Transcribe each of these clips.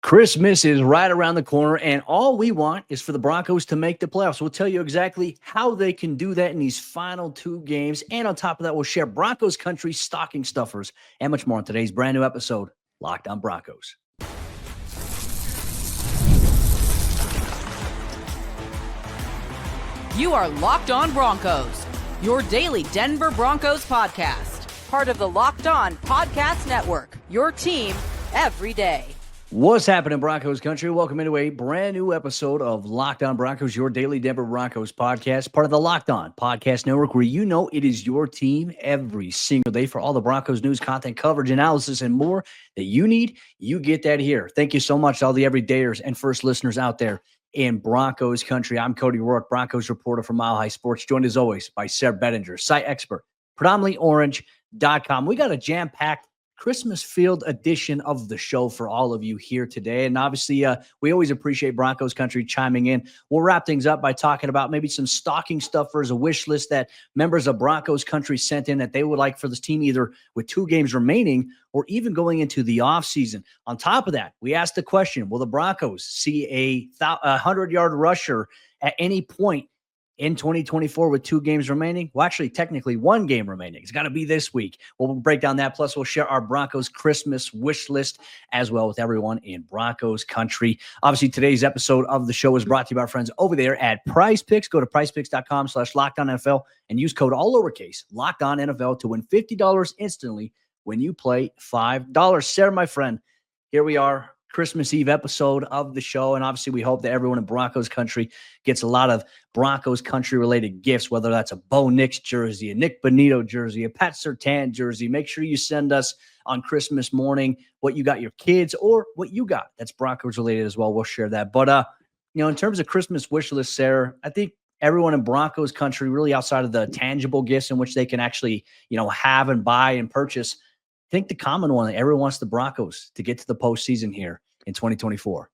Christmas is right around the corner, and all we want is for the Broncos to make the playoffs. We'll tell you exactly how they can do that in these final two games. And on top of that, we'll share Broncos Country stocking stuffers and much more on today's brand new episode, Locked On Broncos. You are Locked On Broncos, your daily Denver Broncos podcast. Part of the Locked On Podcast Network, your team every day. What's happening, Broncos Country? Welcome into a brand new episode of Locked On Broncos, your daily Denver Broncos podcast, part of the Locked On Podcast Network, where you know it is your team every single day. For all the Broncos news, content, coverage, analysis, and more that you need, you get that here. Thank you so much to all the everydayers and first listeners out there in Broncos Country. I'm Cody Roark, Broncos reporter for Mile High Sports, joined as always by Sayre Bedinger, site expert, predominantlyorange.com. We got a jam-packed Christmas field edition of the show for all of you here today. And obviously, we always appreciate Broncos Country chiming in. We'll wrap things up by talking about maybe some stocking stuffers, a wish list that members of Broncos Country sent in that they would like for this team, either with 2 games remaining or even going into the offseason. On top of that, we asked the question, will the Broncos see a 100-yard rusher at any point in 2024 with 2 games remaining? Well, actually, technically 1 game remaining. It's got to be this week. We'll break down that. Plus, we'll share our Broncos Christmas wish list as well with everyone in Broncos Country. Obviously, today's episode of the show is brought to you by our friends over there at Prize Picks. Go to prizepicks.com/LockedOnNFL and use code all lowercase LockedOnNFL to win $50 instantly when you play $5. Sarah, my friend, here we are. Christmas Eve episode of the show. And obviously we hope that everyone in Broncos Country gets a lot of Broncos Country related gifts, whether that's a Bo Nix jersey, a Nick Bonitto jersey, a Pat Surtain jersey. Make sure you send us on Christmas morning what you got your kids or what you got that's Broncos related as well. We'll share that. But, in terms of Christmas wish list, Sarah, I think everyone in Broncos Country, really outside of the tangible gifts in which they can actually, have and buy and purchase, I think the common one that everyone wants the Broncos to get to the postseason here in 2024.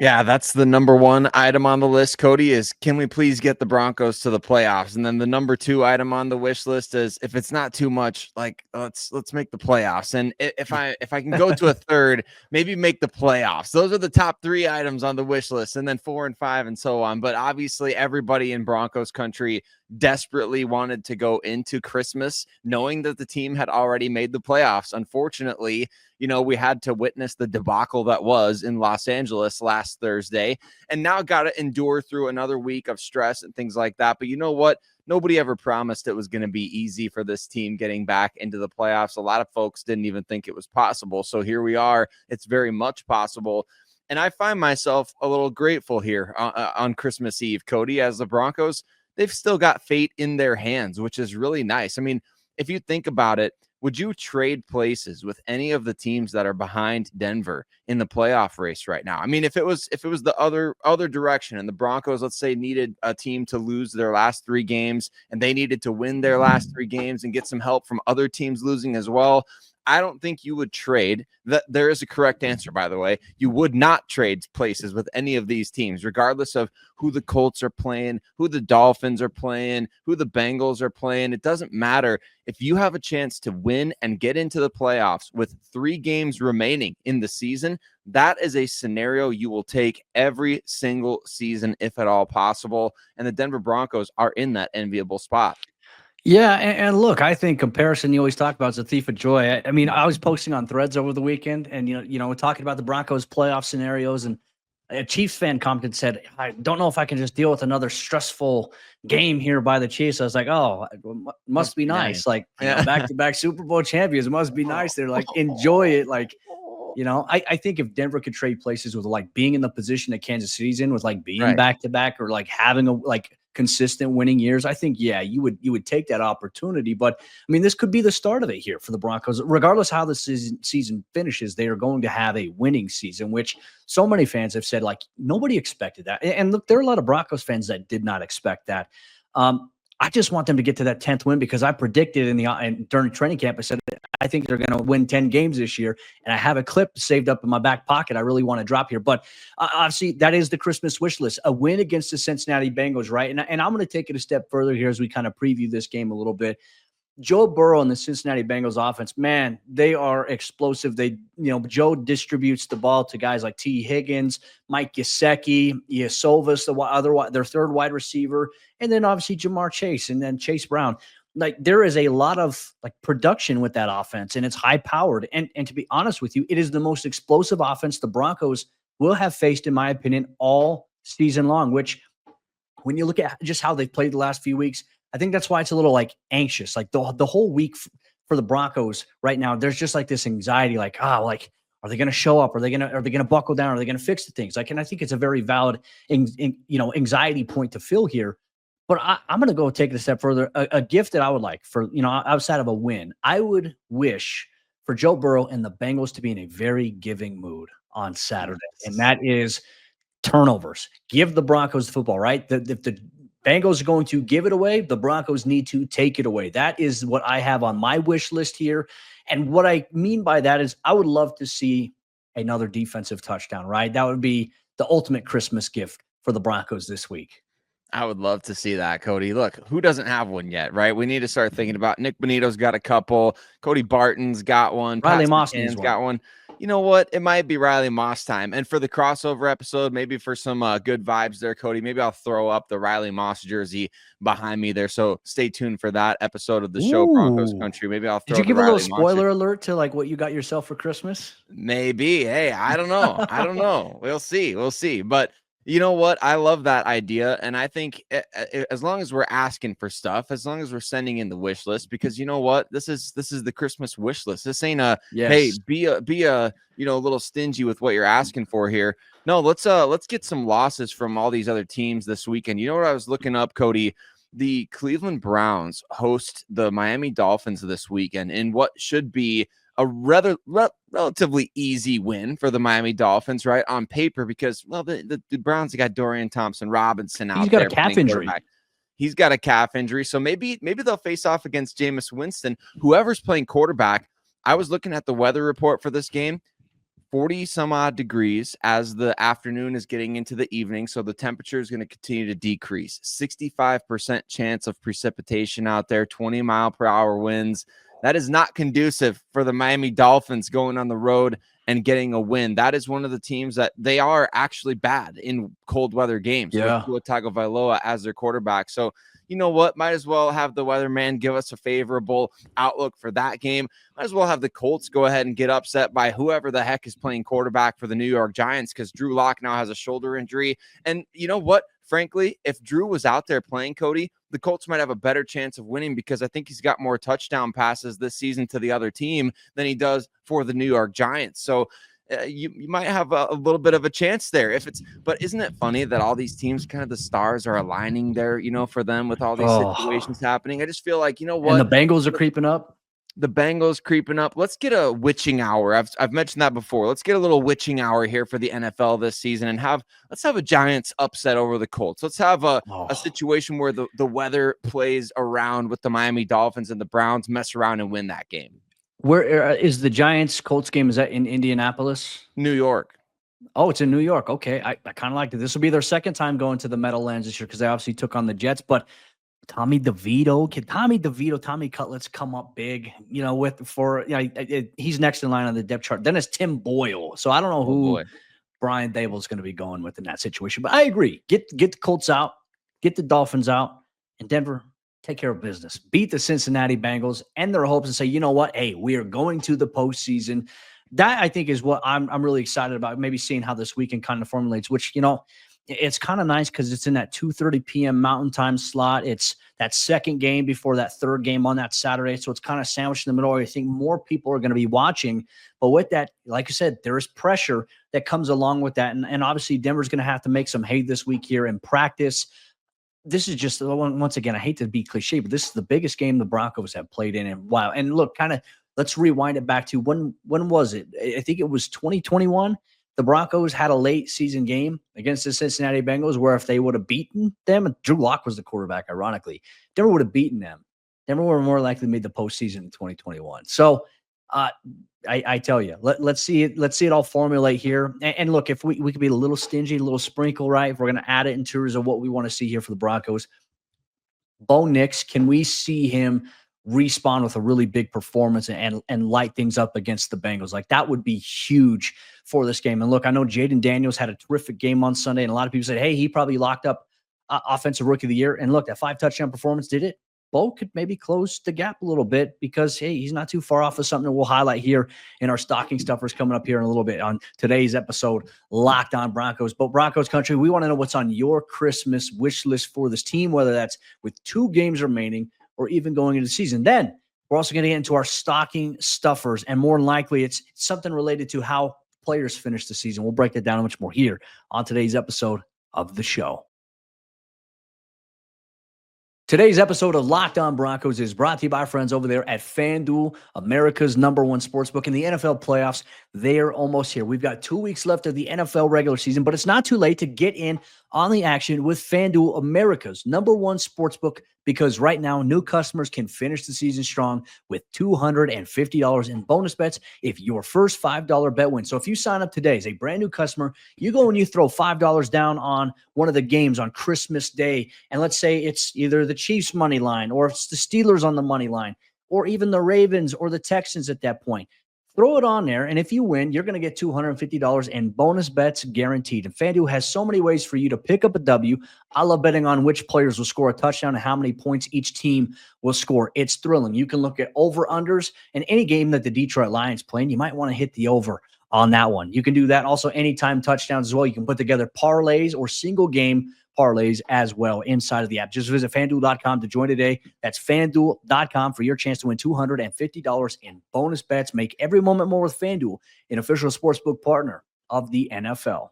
Yeah, that's the number 1 item on the list, Cody, is can we please get the Broncos to the playoffs? And then the number 2 item on the wish list is, if it's not too much, like let's make the playoffs. And if I can go to a third, maybe make the playoffs. Those are the top 3 items on the wish list, and then 4 and 5 and so on. But obviously everybody in Broncos Country desperately wanted to go into Christmas knowing that the team had already made the playoffs. Unfortunately, we had to witness the debacle that was in Los Angeles last Thursday, and now got to endure through another week of stress and things like that. But you know what? Nobody ever promised it was going to be easy for this team getting back into the playoffs. A lot of folks didn't even think it was possible. So here we are. It's very much possible. And I find myself a little grateful here on Christmas Eve, Cody, as the Broncos, they've still got fate in their hands, which is really nice. I mean, if you think about it, would you trade places with any of the teams that are behind Denver in the playoff race right now? I mean, if it was the other direction, and the Broncos, let's say, needed a team to lose their last 3 games, and they needed to win their last 3 games and get some help from other teams losing as well, I don't think you would trade. That there is a correct answer, by the way. You would not trade places with any of these teams, regardless of who the Colts are playing, who the Dolphins are playing, who the Bengals are playing. It doesn't matter. If you have a chance to win and get into the playoffs with 3 games remaining in the season, that is a scenario you will take every single season, if at all possible. And the Denver Broncos are in that enviable spot. Yeah, and look, I think comparison you always talk about is a thief of joy. I mean, I was posting on Threads over the weekend, and we're talking about the Broncos playoff scenarios, and a Chiefs fan commented and said, "I don't know if I can just deal with another stressful game here by the Chiefs." I was like, "Oh, it must be nice. Like, back-to-back Super Bowl champions, it must be nice. They're like, enjoy it. Like, I think if Denver could trade places with like being in the position that Kansas City's in, with like being back-to-back or like having a consistent winning years, I think, you would take that opportunity. But I mean, this could be the start of it here for the Broncos. Regardless how the season finishes, they are going to have a winning season, which so many fans have said, like, nobody expected that. And look, there are a lot of Broncos fans that did not expect that. I just want them to get to that 10th win, because I predicted during training camp, I said, I think they're going to win 10 games this year. And I have a clip saved up in my back pocket I really want to drop here. But obviously, that is the Christmas wish list, a win against the Cincinnati Bengals, right? And I'm going to take it a step further here as we kind of preview this game a little bit. Joe Burrow and the Cincinnati Bengals offense, man, they are explosive. Joe distributes the ball to guys like T. Higgins, Mike Gesicki, Iosovas, their third wide receiver, and then obviously Jamar Chase and then Chase Brown. Like, there is a lot of production with that offense, and it's high powered. And to be honest with you, it is the most explosive offense the Broncos will have faced, in my opinion, all season long, which when you look at just how they've played the last few weeks, I think that's why it's a little anxious. Like the whole week for the Broncos right now, there's just this anxiety, are they going to show up? Are they going to buckle down? Are they going to fix the things? And I think it's a very valid, anxiety point to fill here. But I'm going to go take it a step further. A gift that I would like for, outside of a win, I would wish for Joe Burrow and the Bengals to be in a very giving mood on Saturday. And that is turnovers. Give the Broncos the football, right? If the Bengals are going to give it away, the Broncos need to take it away. That is what I have on my wish list here. And what I mean by that is I would love to see another defensive touchdown, right? That would be the ultimate Christmas gift for the Broncos this week. I would love to see that, Cody. Look, who doesn't have one yet, right? We need to start thinking about Nick Bonitto's got a couple. Cody Barton's got one. Riley Moss has got one. You know what? It might be Riley Moss time. And for the crossover episode, maybe for some good vibes there, Cody, maybe I'll throw up the Riley Moss jersey behind me there. So stay tuned for that episode of the show, Broncos Country. Maybe I'll throw. Did you give a little spoiler alert to what you got yourself for Christmas? Maybe. Hey, I don't know. I don't know. We'll see. But you know what? I love that idea. And I think as long as we're asking for stuff, as long as we're sending in the wish list, because you know what? This is the Christmas wish list. This ain't hey, be a little stingy with what you're asking for here. No, let's get some losses from all these other teams this weekend. You know what I was looking up, Cody? The Cleveland Browns host the Miami Dolphins this weekend in what should be a rather relatively easy win for the Miami Dolphins, right, on paper, because the Browns have got Dorian Thompson-Robinson out there. He's got a calf injury. He's got a calf injury, so maybe they'll face off against Jameis Winston. Whoever's playing quarterback, I was looking at the weather report for this game. 40 some odd degrees as the afternoon is getting into the evening. So the temperature is going to continue to decrease. 65% chance of precipitation out there, 20-mile-per-hour winds. That is not conducive for the Miami Dolphins going on the road and getting a win. That is one of the teams that they are actually bad in cold weather games. Yeah. With Tua Tagovailoa as their quarterback. So you know what? Might as well have the weatherman give us a favorable outlook for that game. Might as well have the Colts go ahead and get upset by whoever the heck is playing quarterback for the New York Giants, because Drew Lock now has a shoulder injury. And you know what? Frankly, if Drew was out there playing, Cody, the Colts might have a better chance of winning, because I think he's got more touchdown passes this season to the other team than he does for the New York Giants. So you might have a little bit of a chance there but isn't it funny that all these teams, kind of the stars are aligning there, for them with all these situations happening? I just feel like, you know what? And the Bengals are creeping up. The Bengals creeping up. Let's get a witching hour. I've mentioned that before. Let's get a little witching hour here for the NFL this season, and let's have a Giants upset over the Colts. Let's have a situation where the weather plays around with the Miami Dolphins and the Browns mess around and win that game. Where is the Giants Colts game? Is that in Indianapolis? New York. Oh, it's in New York. Okay. I kind of liked it. This will be their second time going to the Meadowlands this year, because they obviously took on the Jets, but Tommy Cutlets come up big, he's next in line on the depth chart. Then it's Tim Boyle. So I don't know who Brian Dable is going to be going with in that situation, but I agree. Get the Colts out, get the Dolphins out, and Denver, take care of business. Beat the Cincinnati Bengals and their hopes and say, you know what? Hey, we are going to the postseason. That, I think, is what I'm really excited about, maybe seeing how this weekend kind of formulates, which, it's kind of nice because it's in that 2:30 p.m. Mountain Time slot. It's that second game before that third game on that Saturday. So it's kind of sandwiched in the middle. I think more people are going to be watching. But with that, like I said, there is pressure that comes along with that. And obviously, Denver's going to have to make some hay this week here in practice. This is just, once again, I hate to be cliche, but this is the biggest game the Broncos have played in a while. And look, let's rewind it back to when was it? I think it was 2021. The Broncos had a late season game against the Cincinnati Bengals where if they would have beaten them, and Drew Lock was the quarterback, ironically, Denver would have beaten them. Denver were more likely made the postseason in 2021. So I tell you, let's see it all formulate here. And look, if we could be a little stingy, a little sprinkle, right? If we're going to add it in terms of what we want to see here for the Broncos, Bo Nix, can we see him respawn with a really big performance and light things up against the Bengals. Like, that would be huge for this game. And look, I know Jaden Daniels had a terrific game on Sunday, and a lot of people said, hey, he probably locked up offensive rookie of the year. And look, that 5 touchdown performance did it. Bo could maybe close the gap a little bit because, hey, he's not too far off of something that we'll highlight here in our stocking stuffers coming up here in a little bit on today's episode, Locked On Broncos. But Broncos Country, we want to know what's on your Christmas wish list for this team, whether that's with 2 games remaining or even going into the season. Then we're also going to get into our stocking stuffers, and more than likely it's something related to how players finish the season. We'll break that down much more here on today's episode of the show. Today's episode of Locked On Broncos is brought to you by our friends over there at FanDuel, America's #1 sportsbook. In the NFL playoffs, they are almost here. We've got 2 weeks left of the NFL regular season, but it's not too late to get in on the action with FanDuel, America's #1 sportsbook, because right now new customers can finish the season strong with $250 in bonus bets if your first $5 bet wins. So if you sign up today as a brand new customer, you go and you throw $5 down on one of the games on Christmas Day, and let's say it's either the Chiefs money line or it's the Steelers on the money line or even the Ravens or the Texans at that point. Throw it on there, and if you win, you're going to get $250 in bonus bets guaranteed. And FanDuel has so many ways for you to pick up a W. I love betting on which players will score a touchdown and how many points each team will score. It's thrilling. You can look at over-unders, and any game that the Detroit Lions play, and you might want to hit the over on that one. You can do that also anytime touchdowns as well. You can put together parlays or single-game parlays as well inside of the app. Just visit FanDuel.com to join today. That's FanDuel.com for your chance to win $250 in bonus bets. Make every moment more with FanDuel, an official sportsbook partner of the NFL.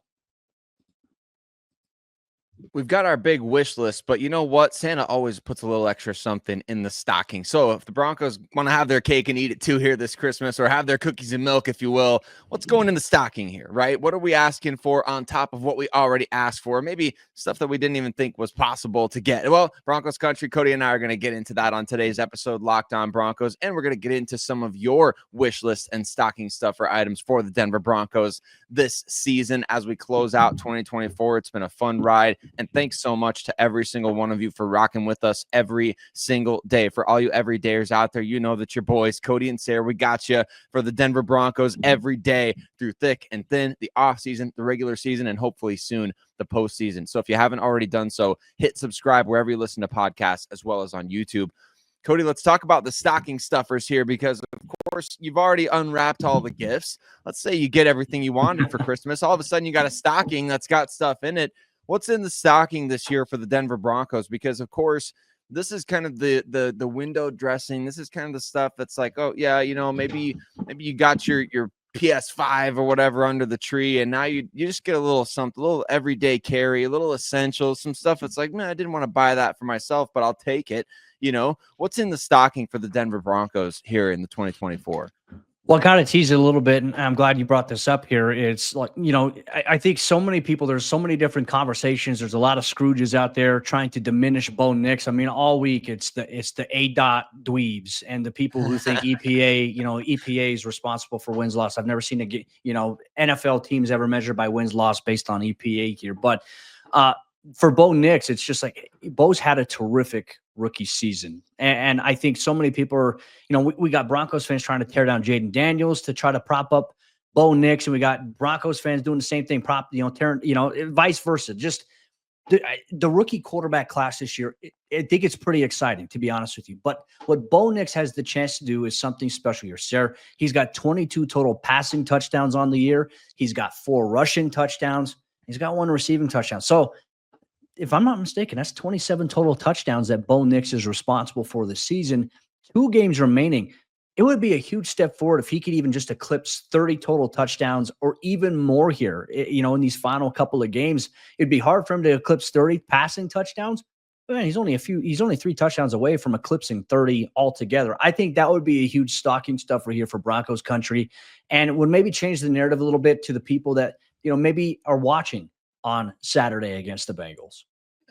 We've got our big wish list, but you know what? Santa always puts a little extra something in the stocking. So if the Broncos want to have their cake and eat it too here this Christmas, or have their cookies and milk, if you will, what's going in the stocking here, right? What are we asking for on top of what we already asked for? Maybe stuff that we didn't even think was possible to get. Well, Broncos Country, Cody and I are going to get into that on today's episode, Locked On Broncos, and we're going to get into some of your wish list and stocking stuffer items for the Denver Broncos this season as we close out 2024. It's been a fun ride. And thanks so much to every single one of you for rocking with us every single day. For all you everydayers out there, you know that your boys, Cody and Sayre, we got you for the Denver Broncos every day through thick and thin, the offseason, the regular season, and hopefully soon the postseason. So if you haven't already done so, hit subscribe wherever you listen to podcasts as well as on YouTube. Cody, let's talk about the stocking stuffers here, because of course you've already unwrapped all the gifts. Let's say you get everything you wanted for Christmas. All of a sudden you got a stocking that's got stuff in it. What's in the stocking this year for the Denver Broncos? Because of course, this is kind of the window dressing. This is kind of the stuff that's like, oh yeah, you know, maybe you got your PS5 or whatever under the tree, and now you just get a little something, a little everyday carry, a little essentials, some stuff that's like, man, I didn't want to buy that for myself, but I'll take it. You know, what's in the stocking for the Denver Broncos here in the 2024? Well, I kind of teased it a little bit, and I'm glad you brought this up here. It's like, you know, I think so many people, there's so many different conversations. There's a lot of Scrooges out there trying to diminish Bo Nix. I mean, all week it's the ADOT dweebs and the people who think EPA, you know, EPA is responsible for wins loss. I've never seen NFL teams ever measured by wins loss based on EPA here. But for Bo Nix, it's just like Bo's had a terrific rookie season. And I think so many people are, you know, we got Broncos fans trying to tear down Jaden Daniels to try to prop up Bo Nix, and we got Broncos fans doing the same thing, vice versa. Just the rookie quarterback class this year, I think it's pretty exciting, to be honest with you. But what Bo Nix has the chance to do is something special here, Sarah. He's got 22 total passing touchdowns on the year. He's got 4 rushing touchdowns. He's got 1 receiving touchdown. So if I'm not mistaken, that's 27 total touchdowns that Bo Nix is responsible for this season. 2 games remaining. It would be a huge step forward if he could even just eclipse 30 total touchdowns or even more here. You know, in these final couple of games, it'd be hard for him to eclipse 30 passing touchdowns. But man, he's only 3 touchdowns away from eclipsing 30 altogether. I think that would be a huge stocking stuffer here for Broncos Country, and it would maybe change the narrative a little bit to the people that, you know, maybe are watching on Saturday against the Bengals.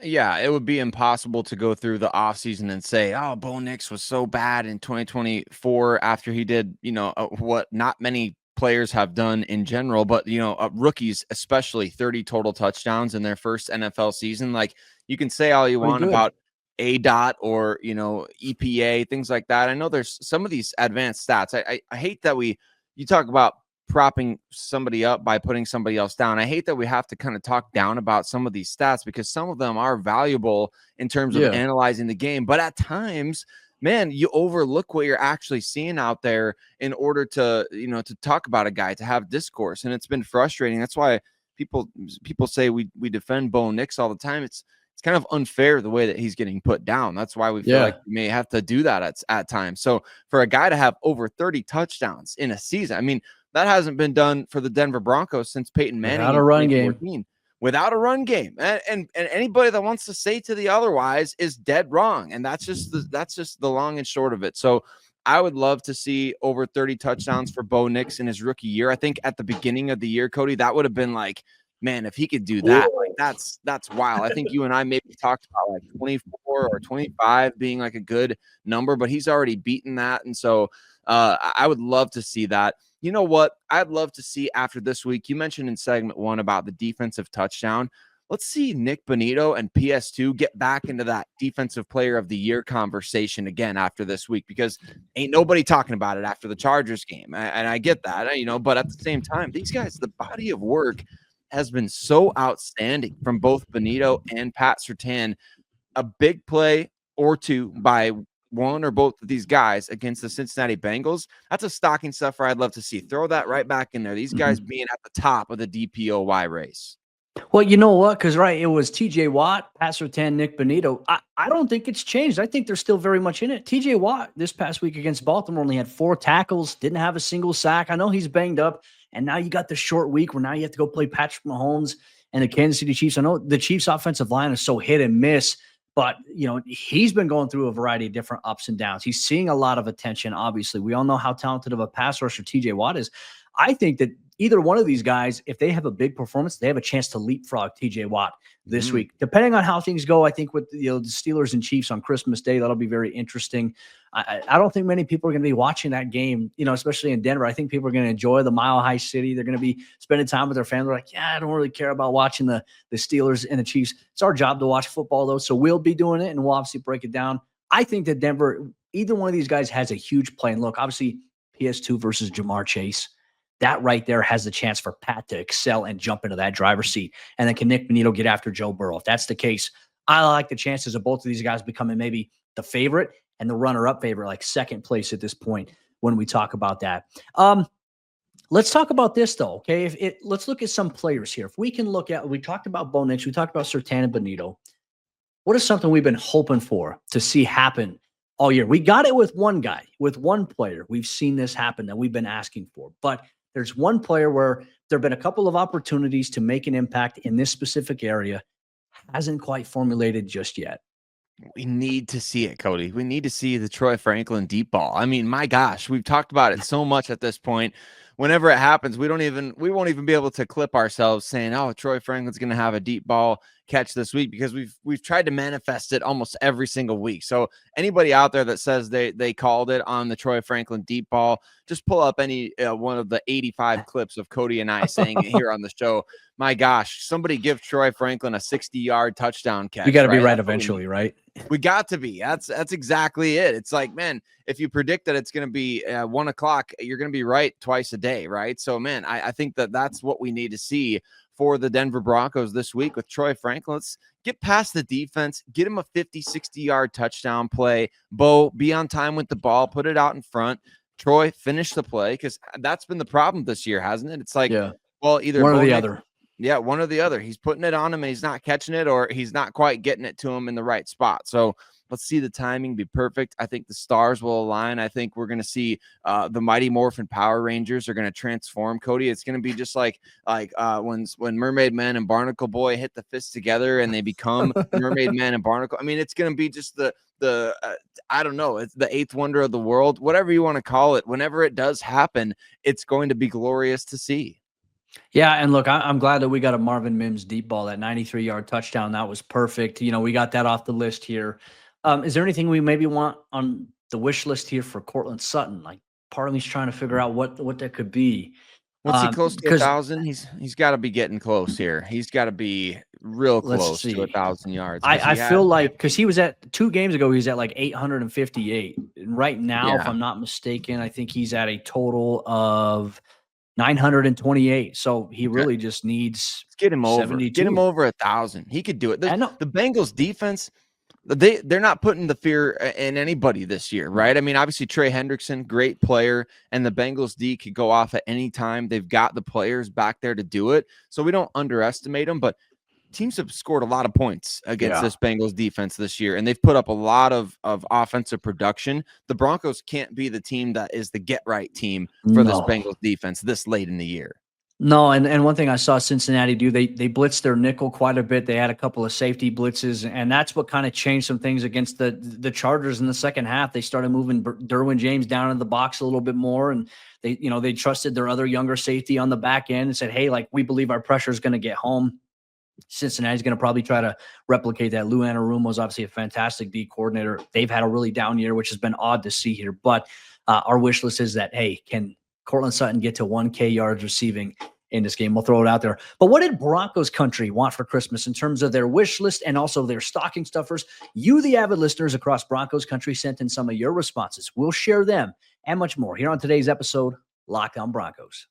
Yeah, it would be impossible to go through the offseason and say, oh, Bo Nix was so bad in 2024 after he did, you know, what not many players have done in general, but, you know, rookies, especially 30 total touchdowns in their first NFL season. Like, you can say all you want about ADOT or, EPA, things like that. I know there's some of these advanced stats. I hate that you talk about propping somebody up by putting somebody else down. I hate that we have to kind of talk down about some of these stats because some of them are valuable in terms of analyzing the game. But at times, man, you overlook what you're actually seeing out there in order to, to talk about a guy, to have discourse. And it's been frustrating. That's why people say we defend Bo Nix all the time. It's kind of unfair the way that he's getting put down. That's why we feel like we may have to do that at times. So for a guy to have over 30 touchdowns in a season, I mean, that hasn't been done for the Denver Broncos since Peyton Manning without a run game. Without a run game, and anybody that wants to say to the otherwise is dead wrong. And that's just the long and short of it. So I would love to see over 30 touchdowns for Bo Nix in his rookie year. I think at the beginning of the year, Cody, that would have been like, man, if he could do that, like that's wild. I think you and I maybe talked about like 24 or 25 being like a good number, but he's already beaten that. And so I would love to see that. You know what? I'd love to see after this week. You mentioned in segment 1 about the defensive touchdown. Let's see Nick Bonitto and PS2 get back into that defensive player of the year conversation again after this week, because ain't nobody talking about it after the Chargers game. And I get that, but at the same time, these guys, the body of work has been so outstanding from both Bonitto and Pat Surtain. A big play or two by one or both of these guys against the Cincinnati Bengals, that's a stocking stuffer I'd love to see. Throw that right back in there. These guys being at the top of the DPOY race. Well, you know what? Because, it was TJ Watt, Pat Surtain, Nick Bonitto. I don't think it's changed. I think they're still very much in it. TJ Watt this past week against Baltimore only had 4 tackles, didn't have a single sack. I know he's banged up, and now you got the short week where now you have to go play Patrick Mahomes and the Kansas City Chiefs. I know the Chiefs' offensive line is so hit and miss, but, he's been going through a variety of different ups and downs. He's seeing a lot of attention, obviously. We all know how talented of a pass rusher TJ Watt is. I think that either one of these guys, if they have a big performance, they have a chance to leapfrog TJ Watt this week. Depending on how things go, I think with the Steelers and Chiefs on Christmas Day, that'll be very interesting. I don't think many people are going to be watching that game, especially in Denver. I think people are going to enjoy the Mile High City. They're going to be spending time with their family. They're like, I don't really care about watching the Steelers and the Chiefs. It's our job to watch football, though, so we'll be doing it, and we'll obviously break it down. I think that Denver, either one of these guys has a huge play. And look, obviously, PS2 versus Jamar Chase. That right there has the chance for Pat to excel and jump into that driver's seat. And then can Nick Bonitto get after Joe Burrow? If that's the case, I like the chances of both of these guys becoming maybe the favorite and the runner-up favorite, like second place at this point when we talk about that. Let's talk about this, though, okay? Let's look at some players here. If we can look at – we talked about Bo Nix. We talked about Surtain and Bonitto. What is something we've been hoping for to see happen all year? We got it with one guy, with one player. We've seen this happen that we've been asking for. But – there's one player where there have been a couple of opportunities to make an impact in this specific area. Hasn't quite formulated just yet. We need to see it, Cody. We need to see the Troy Franklin deep ball. I mean, my gosh, we've talked about it so much at this point. Whenever it happens, we won't even be able to clip ourselves saying, oh, Troy Franklin's going to have a deep ball catch this week, because we've tried to manifest it almost every single week. So anybody out there that says they called it on the Troy Franklin deep ball, just pull up any one of the 85 clips of Cody and I saying it here on the show. My gosh, somebody give Troy Franklin a 60-yard touchdown catch. You got to be right eventually, right? We got to be. That's exactly it. It's like, man, if you predict that it's going to be 1 o'clock, you're going to be right twice a day, right? So, man, I think that's what we need to see for the Denver Broncos this week with Troy Franklin. Let's get past the defense, get him a 50, 60-yard touchdown play. Bo, be on time with the ball, put it out in front. Troy, finish the play, because that's been the problem this year, hasn't it? It's like, well, either one or the other. Yeah, one or the other. He's putting it on him and he's not catching it, or he's not quite getting it to him in the right spot. So let's see the timing be perfect. I think the stars will align. I think we're going to see the Mighty Morphin Power Rangers are going to transform, Cody. It's going to be just like when Mermaid Man and Barnacle Boy hit the fists together and they become Mermaid Man and Barnacle. I mean, it's going to be just the I don't know, it's the 8th wonder of the world, whatever you want to call it. Whenever it does happen, it's going to be glorious to see. Yeah, and look, I'm glad that we got a Marvin Mims deep ball, that 93-yard touchdown. That was perfect. We got that off the list here. Is there anything we maybe want on the wish list here for Cortland Sutton? Like, part of me's trying to figure out what that could be. What's he close to 1,000? He's got to be getting close here. He's got to be real Let's close to see. 1,000 yards. I feel like, because he was at 2 games ago, he was at like 858. And right now, if Yeah. I'm not mistaken, I think he's at a total of 928. So he Okay. really just needs Let's get him over. 72. Get him over 1,000. He could do it. I know. The Bengals defense, they're not putting the fear in anybody this year, right? I mean, obviously Trey Hendrickson, great player, and the Bengals D could go off at any time. They've got the players back there to do it, so we don't underestimate them. But teams have scored a lot of points against this Bengals defense this year, and they've put up a lot of offensive production. The Broncos can't be the team that is the get-right team for this Bengals defense this late in the year. No, and one thing I saw Cincinnati do, they blitzed their nickel quite a bit. They had a couple of safety blitzes, and that's what kind of changed some things against the Chargers in the second half. They started moving Derwin James down in the box a little bit more, and they trusted their other younger safety on the back end and said, hey, like, we believe our pressure is going to get home. Cincinnati's going to probably try to replicate that. Lou Anarumo is obviously a fantastic D coordinator. They've had a really down year, which has been odd to see here. But our wish list is that, hey, can Cortland Sutton get to 1K yards receiving in this game? We'll throw it out there. But what did Broncos Country want for Christmas in terms of their wish list and also their stocking stuffers? You, the avid listeners across Broncos Country, sent in some of your responses. We'll share them and much more here on today's episode, Locked On Broncos.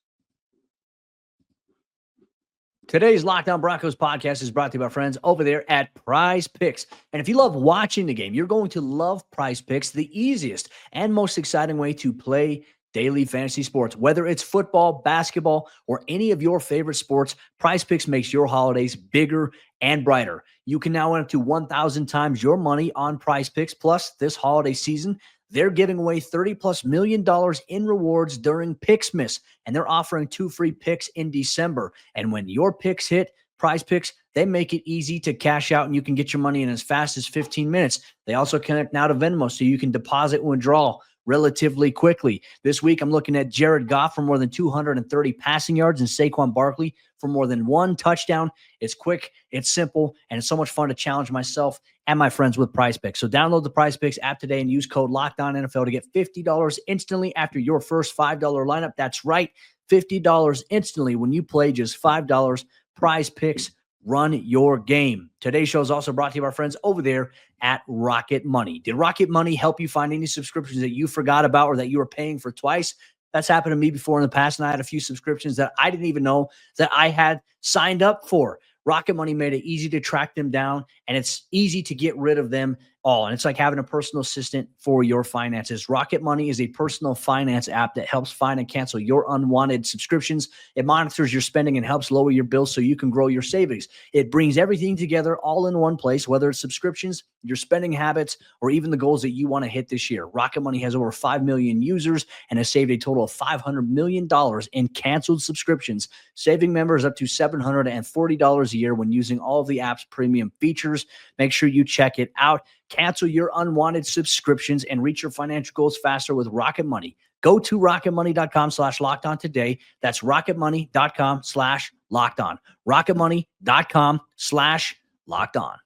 Today's Locked On Broncos podcast is brought to you by friends over there at Prize Picks. And if you love watching the game, you're going to love Prize Picks, the easiest and most exciting way to play daily fantasy sports. Whether it's football, basketball, or any of your favorite sports, Prize Picks makes your holidays bigger and brighter. You can now win up to 1,000 times your money on Prize Picks. Plus, this holiday season, they're giving away $30+ million in rewards during Picksmas, and they're offering 2 free picks in December. And when your picks hit, Prize Picks, they make it easy to cash out, and you can get your money in as fast as 15 minutes. They also connect now to Venmo, so you can deposit and withdraw relatively quickly. This week, I'm looking at Jared Goff for more than 230 passing yards and Saquon Barkley for more than 1 touchdown. It's quick, it's simple, and it's so much fun to challenge myself and my friends with Prize Picks. So download the Prize Picks app today and use code LOCKEDONNFL to get $50 instantly after your first $5 lineup. That's right, $50 instantly when you play just $5. Prize Picks, run your game. Today's show is also brought to you by our friends over there at Rocket Money. Did Rocket Money help you find any subscriptions that you forgot about or that you were paying for twice? That's happened to me before in the past, and I had a few subscriptions that I didn't even know that I had signed up for. Rocket Money made it easy to track them down, and it's easy to get rid of them all. And it's like having a personal assistant for your finances. Rocket Money is a personal finance app that helps find and cancel your unwanted subscriptions. It monitors your spending and helps lower your bills so you can grow your savings. It brings everything together all in one place, whether it's subscriptions, your spending habits, or even the goals that you want to hit this year. Rocket Money has over 5 million users and has saved a total of $500 million in canceled subscriptions, saving members up to $740 a year when using all of the app's premium features. Make sure you check it out. Cancel your unwanted subscriptions and reach your financial goals faster with Rocket Money. Go to rocketmoney.com/lockedon today. That's rocketmoney.com/lockedon. rocketmoney.com/lockedon.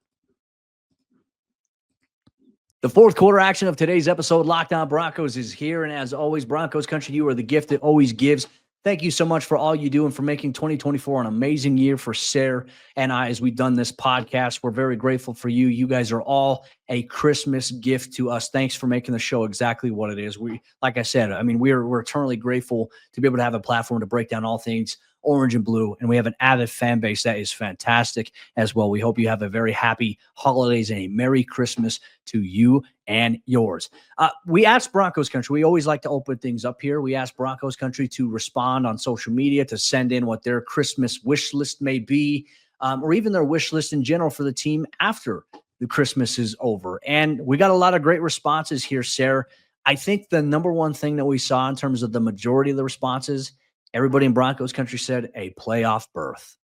The fourth quarter action of today's episode, Locked On Broncos, is here. And as always, Broncos Country, you are the gift that always gives. Thank you so much for all you do and for making 2024 an amazing year for Sayre and I as we've done this podcast. We're very grateful for you. You guys are all a Christmas gift to us. Thanks for making the show exactly what it is. Like I said, I mean, we're eternally grateful to be able to have a platform to break down all things orange and blue, and we have an avid fan base that is fantastic as well. We hope you have a very happy holidays and a Merry Christmas to you and yours. We asked Broncos Country, we always like to open things up here. We asked Broncos Country to respond on social media, to send in what their Christmas wish list may be, or even their wish list in general for the team after the Christmas is over. And we got a lot of great responses here, Sarah. I think the number one thing that we saw in terms of the majority of the responses, everybody in Broncos Country said a playoff berth.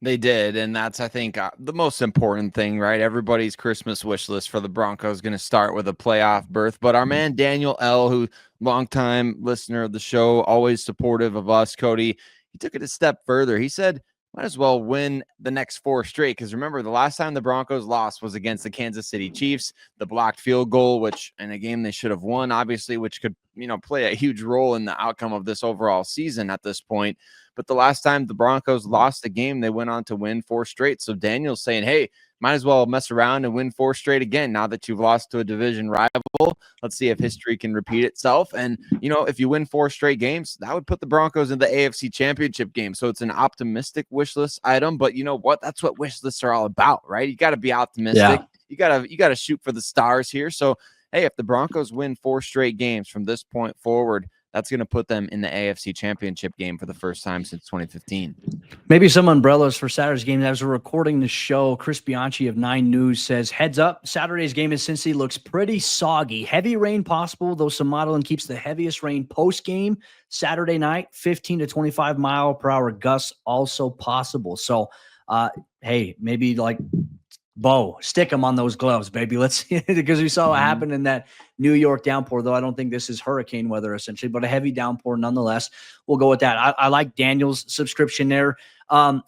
They did, and that's, I think, the most important thing, right? Everybody's Christmas wish list for the Broncos is going to start with a playoff berth. But our man Daniel L., who longtime listener of the show, always supportive of us, Cody, he took it a step further. He said, might as well win the next 4 straight, because remember, the last time the Broncos lost was against the Kansas City Chiefs, the blocked field goal, which in a game they should have won, obviously, which could, play a huge role in the outcome of this overall season at this point. But the last time the Broncos lost a game, they went on to win 4 straight. So Daniel's saying, hey, might as well mess around and win 4 straight again now that you've lost to a division rival. Let's see if history can repeat itself. And, if you win 4 straight games, that would put the Broncos in the AFC Championship game. So it's an optimistic wish list item. But you know what? That's what wish lists are all about, right? You got to be optimistic. Yeah. You got to shoot for the stars here. So, hey, if the Broncos win 4 straight games from this point forward, that's going to put them in the AFC Championship game for the first time since 2015. Maybe some umbrellas for Saturday's game. As we're recording the show, Chris Bianchi of 9 News says, heads up, Saturday's game in Cincy looks pretty soggy. Heavy rain possible, though some modeling keeps the heaviest rain post-game. Saturday night, 15 to 25 mile per hour gusts also possible. So, hey, maybe like Bo, stick them on those gloves, baby. Let's see, because we saw what happened in that New York downpour, though I don't think this is hurricane weather essentially, but a heavy downpour nonetheless. We'll go with that. I like Daniel's subscription there.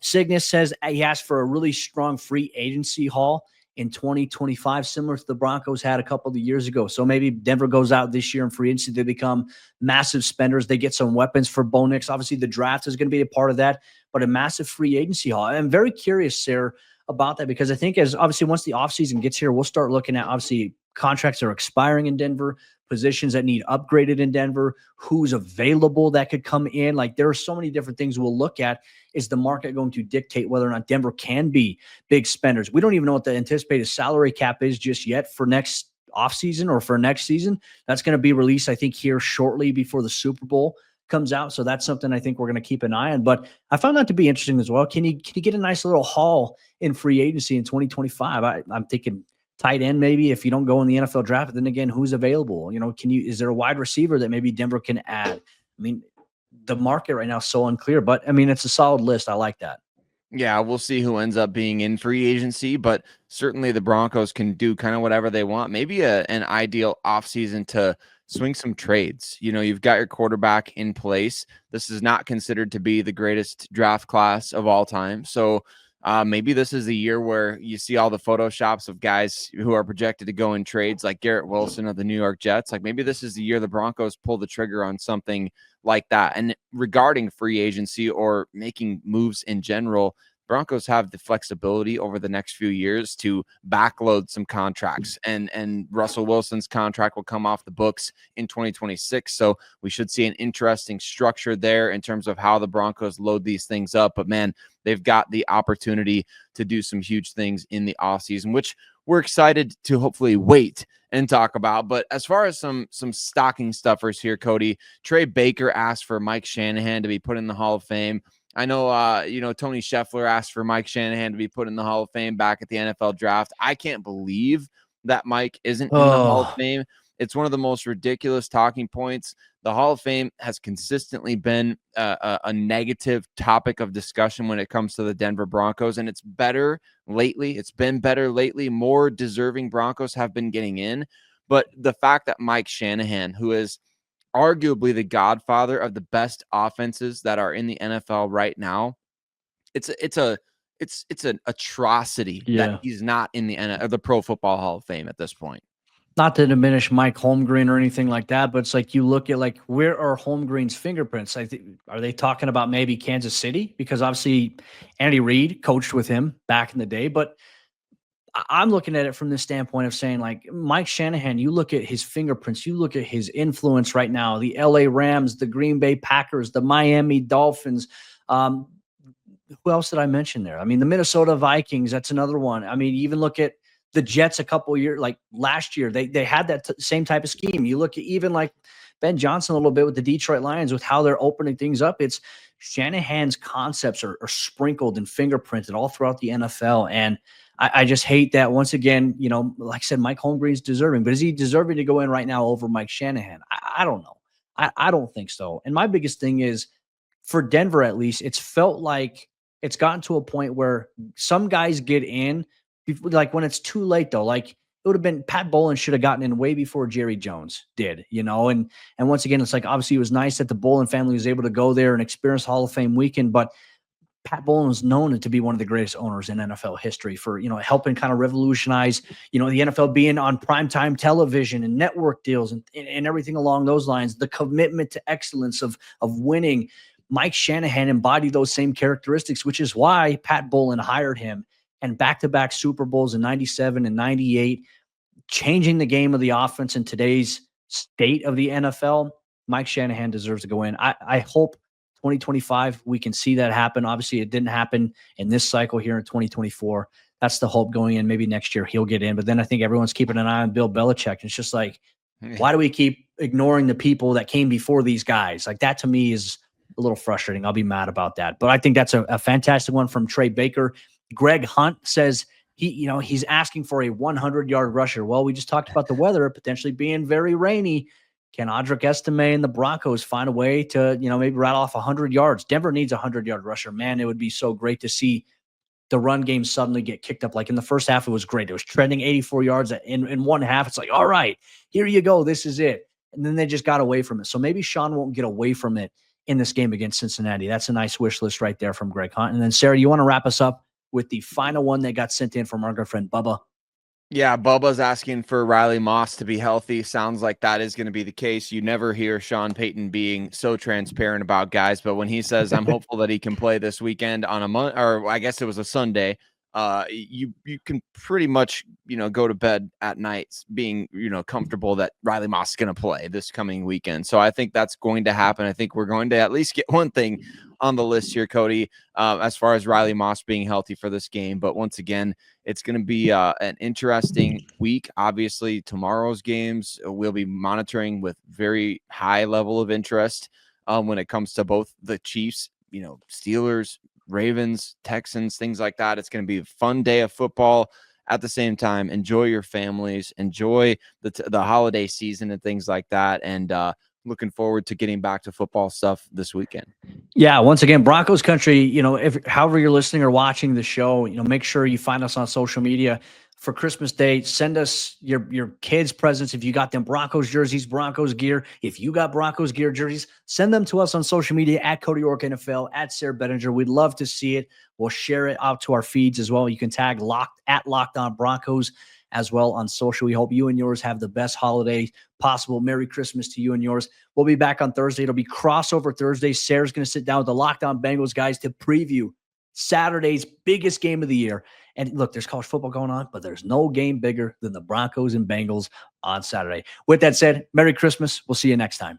Cygnus says he asked for a really strong free agency haul in 2025, similar to the Broncos had a couple of years ago. So maybe Denver goes out this year in free agency. They become massive spenders. They get some weapons for Bo Nix. Obviously, the draft is going to be a part of that, but a massive free agency haul. I'm very curious, Sayre, about that, because I think as obviously once the offseason gets here, we'll start looking at obviously contracts are expiring in Denver, positions that need upgraded in Denver, who's available that could come in. Like there are so many different things we'll look at. Is the market going to dictate whether or not Denver can be big spenders? We don't even know what the anticipated salary cap is just yet for next offseason or for next season. That's going to be released, I think, here shortly before the Super Bowl comes out. So that's something I think we're going to keep an eye on. But I found that to be interesting as well. Can you get a nice little haul in free agency in 2025? I'm thinking tight end maybe if you don't go in the NFL draft. Then again, who's available? Is there a wide receiver that maybe Denver can add? I mean, the market right now is so unclear, but I mean, it's a solid list. I like that. Yeah, we'll see who ends up being in free agency, but certainly the Broncos can do kind of whatever they want. Maybe an ideal offseason to swing some trades. You've got your quarterback in place. This is not considered to be the greatest draft class of all time. So maybe this is a year where you see all the photoshops of guys who are projected to go in trades like Garrett Wilson of the New York Jets. Like maybe this is the year the Broncos pull the trigger on something like that. And regarding free agency or making moves in general, Broncos have the flexibility over the next few years to backload some contracts, and Russell Wilson's contract will come off the books in 2026. So we should see an interesting structure there in terms of how the Broncos load these things up. But man, they've got the opportunity to do some huge things in the offseason, which we're excited to hopefully wait and talk about. But as far as some stocking stuffers here, Cody, Trey Baker asked for Mike Shanahan to be put in the Hall of Fame. I know, Tony Scheffler asked for Mike Shanahan to be put in the Hall of Fame back at the NFL draft. I can't believe that Mike isn't in the Hall of Fame. It's one of the most ridiculous talking points. The Hall of Fame has consistently been a negative topic of discussion when it comes to the Denver Broncos, and it's better lately. It's been better lately. More deserving Broncos have been getting in. But the fact that Mike Shanahan, who is arguably the godfather of the best offenses that are in the NFL right now, it's an atrocity that he's not in the Pro Football Hall of Fame at this point. Not to diminish Mike Holmgren or anything like that, but it's like you look at like where are Holmgren's fingerprints? I think are they talking about maybe Kansas City? Because obviously Andy Reid coached with him back in the day, but I'm looking at it from the standpoint of saying, like, Mike Shanahan, you look at his fingerprints, you look at his influence right now, the LA Rams, the Green Bay Packers, the Miami Dolphins. Who else did I mention there? I mean, the Minnesota Vikings, that's another one. I mean, even look at the Jets a couple of years, like last year, they had that same type of scheme. You look at even like Ben Johnson a little bit with the Detroit Lions with how they're opening things up. It's Shanahan's concepts are sprinkled and fingerprinted all throughout the NFL. And I just hate that. Once again, like I said, Mike Holmgren's deserving, but is he deserving to go in right now over Mike Shanahan? I don't know. I don't think so. And my biggest thing is for Denver, at least, it's felt like it's gotten to a point where some guys get in, like when it's too late, though. Like it would have been Pat Bowlen should have gotten in way before Jerry Jones did, and once again, it's like obviously it was nice that the Bowlen family was able to go there and experience Hall of Fame weekend, but Pat Bowlen was known to be one of the greatest owners in NFL history for, helping kind of revolutionize, the NFL being on primetime television and network deals and everything along those lines, the commitment to excellence of winning. Mike Shanahan embodied those same characteristics, which is why Pat Bowlen hired him, and back-to-back Super Bowls in 97 and 98, changing the game of the offense in today's state of the NFL. Mike Shanahan deserves to go in. I hope 2025 we can see that happen. Obviously, it didn't happen in this cycle here in 2024. That's the hope going in. Maybe next year he'll get in. But then I think everyone's keeping an eye on Bill Belichick. It's just like, why do we keep ignoring the people that came before these guys? Like, that to me is a little frustrating. I'll be mad about that. But I think that's a fantastic one from Trey Baker. Greg Hunt says he's asking for a 100-yard rusher. Well, we just talked about the weather potentially being very rainy. Can Audric Estime and the Broncos find a way to, maybe rattle off 100 yards? Denver needs a 100-yard rusher. Man, it would be so great to see the run game suddenly get kicked up. Like in the first half, it was great. It was trending 84 yards in one half. It's like, all right, here you go. This is it. And then they just got away from it. So maybe Sean won't get away from it in this game against Cincinnati. That's a nice wish list right there from Greg Hunt. And then, Sayre, you want to wrap us up with the final one that got sent in from our good friend Bubba? Yeah, Bubba's asking for Riley Moss to be healthy. Sounds like that is going to be the case. You never hear Sean Payton being so transparent about guys, but when he says, I'm hopeful that he can play this weekend on a month, or I guess it was a Sunday, you can pretty much, go to bed at night being, comfortable that Riley Moss is going to play this coming weekend. So I think that's going to happen. I think we're going to at least get one thing on the list here, Cody, as far as Riley Moss being healthy for this game. But once again, it's going to be an interesting week. Obviously, tomorrow's games we'll be monitoring with very high level of interest when it comes to both the Chiefs, Steelers, Ravens, Texans, things like that. It's going to be a fun day of football. At the same time, enjoy your families, enjoy the holiday season and things like that. And looking forward to getting back to football stuff this weekend. Yeah, once again, Broncos Country, however you're listening or watching the show, make sure you find us on social media. For Christmas Day, send us your kids' presents. If you got them Broncos jerseys, Broncos gear, if you got Broncos gear jerseys, send them to us on social media at Cody Roark NFL, at Sayre Bedinger. We'd love to see it. We'll share it out to our feeds as well. You can tag Locked On Broncos as well on social. We hope you and yours have the best holiday possible. Merry Christmas to you and yours. We'll be back on Thursday. It'll be crossover Thursday. Sayre's going to sit down with the Locked On Bengals guys to preview Saturday's biggest game of the year. And look, there's college football going on, but there's no game bigger than the Broncos and Bengals on Saturday. With that said, Merry Christmas. We'll see you next time.